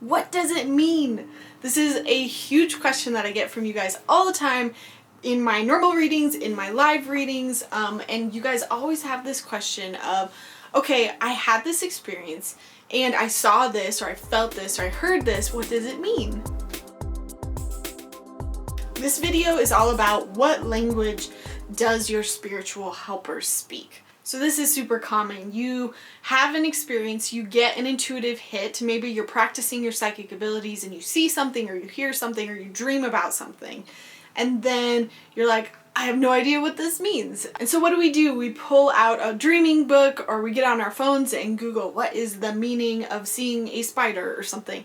What does it mean? This is a huge question that I get from you guys all the time in my normal readings, in my live readings, and you guys always have this question of, okay, I had this experience and I saw this or I felt this or I heard this, what does it mean? This video is all about what language does your spiritual helper speak. So this is super common. You have an experience, you get an intuitive hit, maybe you're practicing your psychic abilities and you see something or you hear something or you dream about something. And then you're like, I have no idea what this means. And so what do? We pull out a dreaming book or we get on our phones and Google what is the meaning of seeing a spider or something.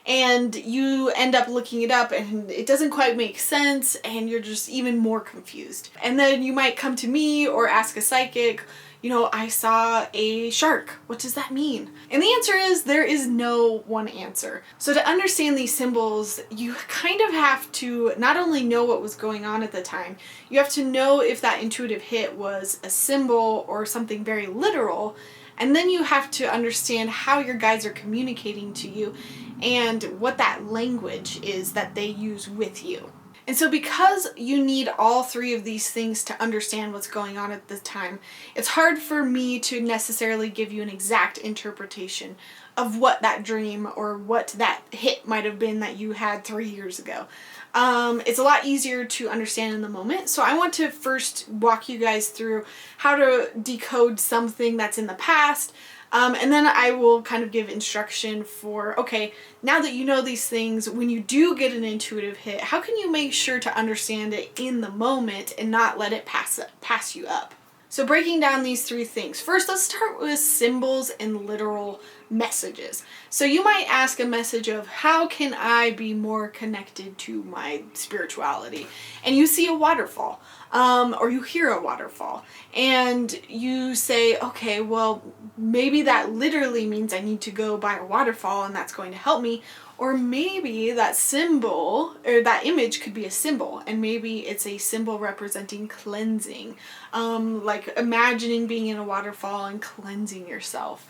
And you end up looking it up and it doesn't quite make sense and you're just even more confused. And then you might come to me or ask a psychic, you know, I saw a shark. What does that mean? And the answer is there is no one answer. So to understand these symbols, you kind of have to not only know what was going on at the time, you have to know if that intuitive hit was a symbol or something very literal. And then you have to understand how your guides are communicating to you and what that language is that they use with you. And so because you need all three of these things to understand what's going on at the time, it's hard for me to necessarily give you an exact interpretation of what that dream or what that hit might have been that you had 3 years ago. It's a lot easier to understand in the moment. So I want to first walk you guys through how to decode something that's in the past. And then I will kind of give instruction for, okay, now that you know these things, when you do get an intuitive hit, how can you make sure to understand it in the moment and not let it pass you up? So breaking down these three things. First, let's start with symbols and literal messages. So you might ask a message of, how can I be more connected to my spirituality? And you see a waterfall, or you hear a waterfall, and you say, okay, well, maybe that literally means I need to go by a waterfall and that's going to help me. Or maybe that symbol or that image could be a symbol, and maybe it's a symbol representing cleansing, like imagining being in a waterfall and cleansing yourself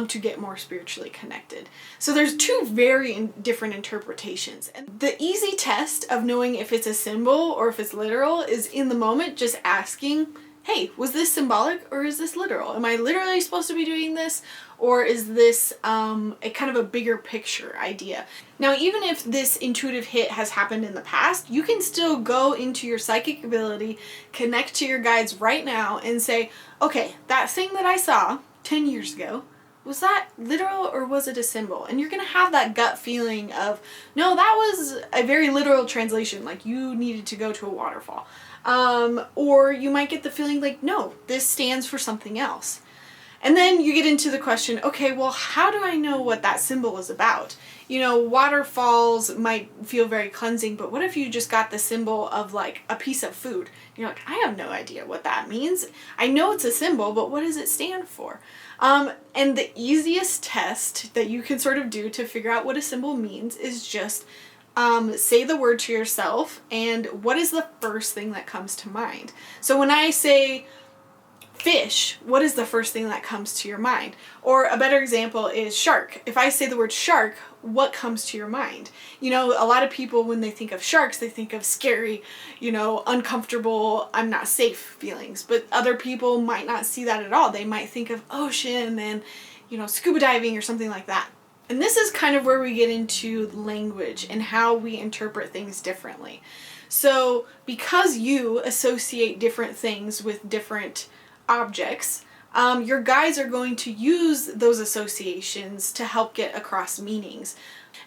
to get more spiritually connected. So there's two very different interpretations. And the easy test of knowing if it's a symbol or if it's literal is in the moment just asking, hey, was this symbolic or is this literal? Am I literally supposed to be doing this? Or is this a kind of a bigger picture idea? Now, even if this intuitive hit has happened in the past, you can still go into your psychic ability, connect to your guides right now and say, okay, that thing that I saw 10 years ago, was that literal or was it a symbol? And you're going to have that gut feeling of, no, that was a very literal translation, like you needed to go to a waterfall. Or you might get the feeling like, no, this stands for something else. And then you get into the question, okay, well, how do I know what that symbol is about? You know, waterfalls might feel very cleansing, but what if you just got the symbol of like a piece of food? You're like, I have no idea what that means. I know it's a symbol, but what does it stand for? And the easiest test that you can sort of do to figure out what a symbol means is just say the word to yourself and what is the first thing that comes to mind. So when I say fish, what is the first thing that comes to your mind? Or a better example is shark. If I say the word shark, what comes to your mind? You know, a lot of people, when they think of sharks, they think of scary, you know, uncomfortable, I'm not safe feelings. But other people might not see that at all. They might think of ocean and, you know, scuba diving or something like that. And this is kind of where we get into language and how we interpret things differently. So because you associate different things with different objects, your guides are going to use those associations to help get across meanings.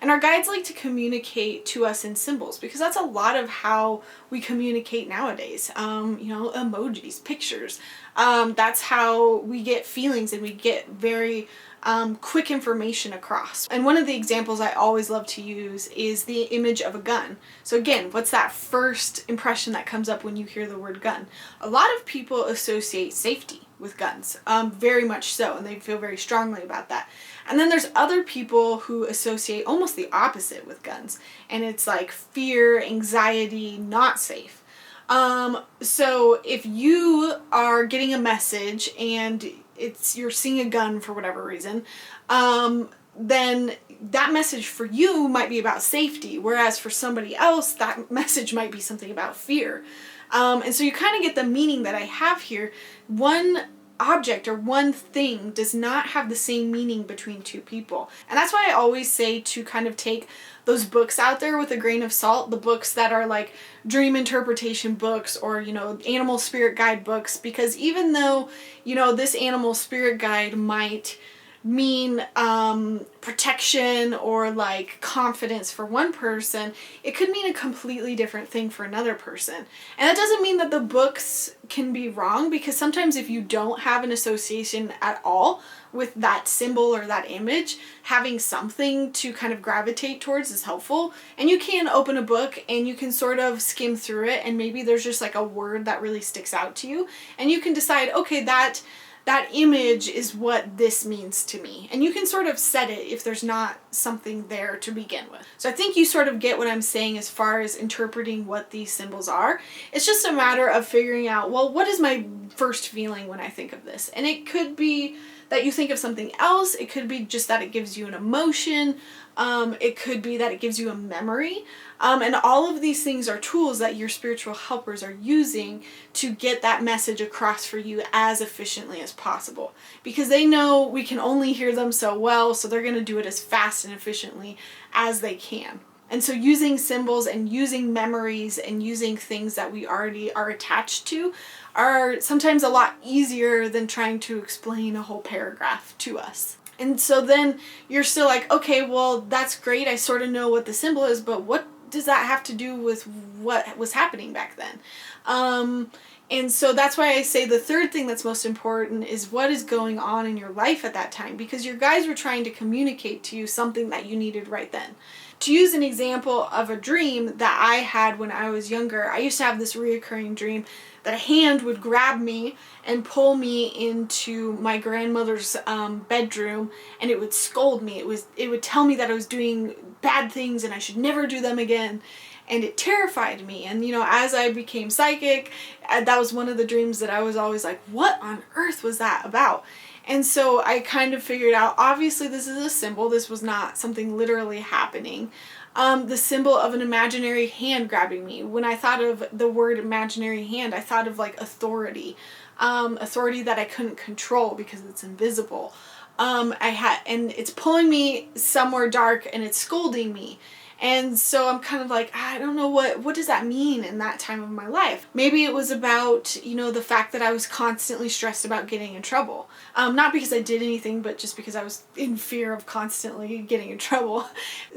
And our guides like to communicate to us in symbols because that's a lot of how we communicate nowadays. You know, emojis, pictures. That's how we get feelings and we get very quick information across. And one of the examples I always love to use is the image of a gun. So again, what's that first impression that comes up when you hear the word gun? A lot of people associate safety with guns, very much so, and they feel very strongly about that. And then there's other people who associate almost the opposite with guns, and it's like fear, anxiety, not safe. So if you are getting a message and you're seeing a gun for whatever reason, then that message for you might be about safety, whereas for somebody else, that message might be something about fear. And so you kind of get the meaning that I have here. One object or one thing does not have the same meaning between two people. And that's why I always say to kind of take those books out there with a grain of salt, the books that are like dream interpretation books or, animal spirit guide books, because even though, this animal spirit guide might mean protection or like confidence for one person, it could mean a completely different thing for another person. And that doesn't mean that the books can be wrong, because sometimes if you don't have an association at all with that symbol or that image, having something to kind of gravitate towards is helpful. And you can open a book and you can sort of skim through it, and maybe there's just like a word that really sticks out to you, and you can decide, okay, that image is what this means to me. And you can sort of set it if there's not something there to begin with. So I think you sort of get what I'm saying as far as interpreting what these symbols are. It's just a matter of figuring out, well, what is my first feeling when I think of this? And it could be that you think of something else. It could be just that it gives you an emotion. It could be that it gives you a memory. And all of these things are tools that your spiritual helpers are using to get that message across for you as efficiently as possible. Because they know we can only hear them so well, so they're going to do it as fast and efficiently as they can. And so using symbols and using memories and using things that we already are attached to are sometimes a lot easier than trying to explain a whole paragraph to us. And so then you're still like, okay, well, that's great. I sort of know what the symbol is, but what does that have to do with what was happening back then? And so that's why I say the third thing that's most important is what is going on in your life at that time, because your guides were trying to communicate to you something that you needed right then. To use an example of a dream that I had when I was younger, I used to have this reoccurring dream that a hand would grab me and pull me into my grandmother's bedroom, and it would scold me. It would tell me that I was doing bad things and I should never do them again. And it terrified me. And, as I became psychic, that was one of the dreams that I was always like, what on earth was that about? And so I kind of figured out, obviously this is a symbol. This was not something literally happening. The symbol of an imaginary hand grabbing me. When I thought of the word imaginary hand, I thought of like authority. Authority that I couldn't control because it's invisible. And it's pulling me somewhere dark and it's scolding me. And so I'm kind of like, I don't know what does that mean in that time of my life? Maybe it was about, the fact that I was constantly stressed about getting in trouble. Not because I did anything, but just because I was in fear of constantly getting in trouble.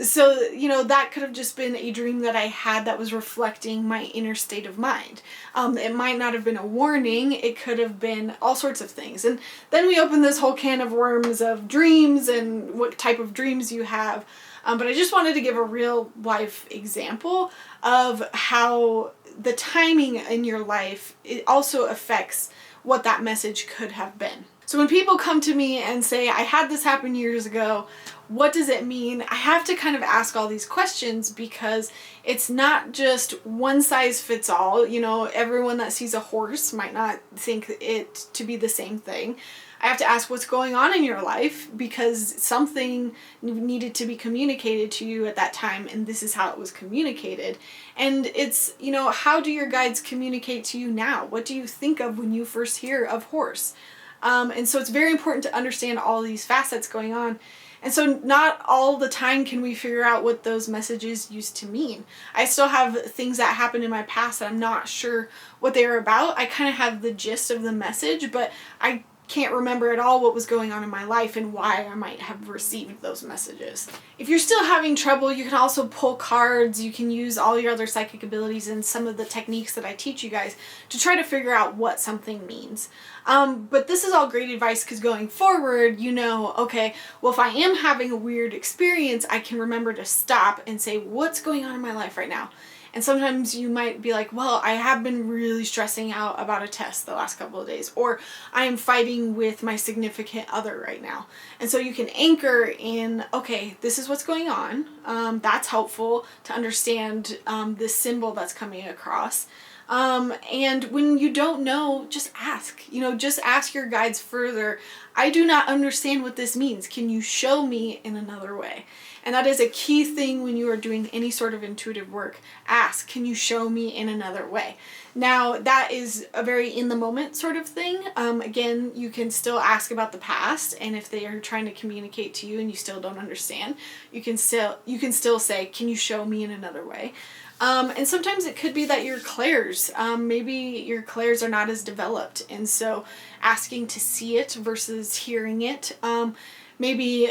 So, that could have just been a dream that I had that was reflecting my inner state of mind. It might not have been a warning. It could have been all sorts of things. And then we open this whole can of worms of dreams and what type of dreams you have. But I just wanted to give a real life example of how the timing in your life, it also affects what that message could have been. So when people come to me and say, I had this happen years ago, what does it mean? I have to kind of ask all these questions, because it's not just one size fits all. Everyone that sees a horse might not think it to be the same thing. I have to ask what's going on in your life, because something needed to be communicated to you at that time, and this is how it was communicated. And it's, how do your guides communicate to you now? What do you think of when you first hear of horse? And so it's very important to understand all these facets going on. And so not all the time can we figure out what those messages used to mean. I still have things that happened in my past that I'm not sure what they were about. I kind of have the gist of the message, but I can't remember at all what was going on in my life and why I might have received those messages. If you're still having trouble, you can also pull cards. You can use all your other psychic abilities and some of the techniques that I teach you guys to try to figure out what something means. But this is all great advice, because going forward, okay, well, if I am having a weird experience, I can remember to stop and say, what's going on in my life right now? And sometimes you might be like, well, I have been really stressing out about a test the last couple of days, or I am fighting with my significant other right now. And so you can anchor in, okay, this is what's going on. That's helpful to understand this symbol that's coming across. And when you don't know, just ask. Just ask your guides further. I do not understand what this means. Can you show me in another way? And that is a key thing when you are doing any sort of intuitive work. Ask, can you show me in another way? Now, that is a very in the moment sort of thing. Again, you can still ask about the past, and if they are trying to communicate to you and you still don't understand, you can still say, can you show me in another way? And sometimes it could be that your clairs, maybe your clairs are not as developed, and so asking to see it versus hearing it, maybe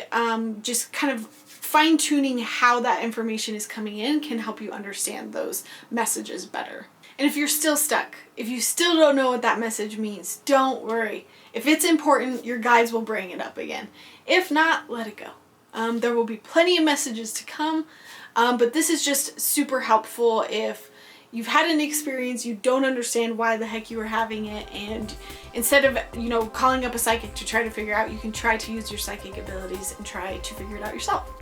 just kind of fine-tuning how that information is coming in can help you understand those messages better. And if you're still stuck, if you still don't know what that message means, don't worry. If it's important, your guides will bring it up again. If not, let it go. There will be plenty of messages to come, but this is just super helpful if you've had an experience, you don't understand why the heck you were having it, and instead of, calling up a psychic to try to figure out, you can try to use your psychic abilities and try to figure it out yourself.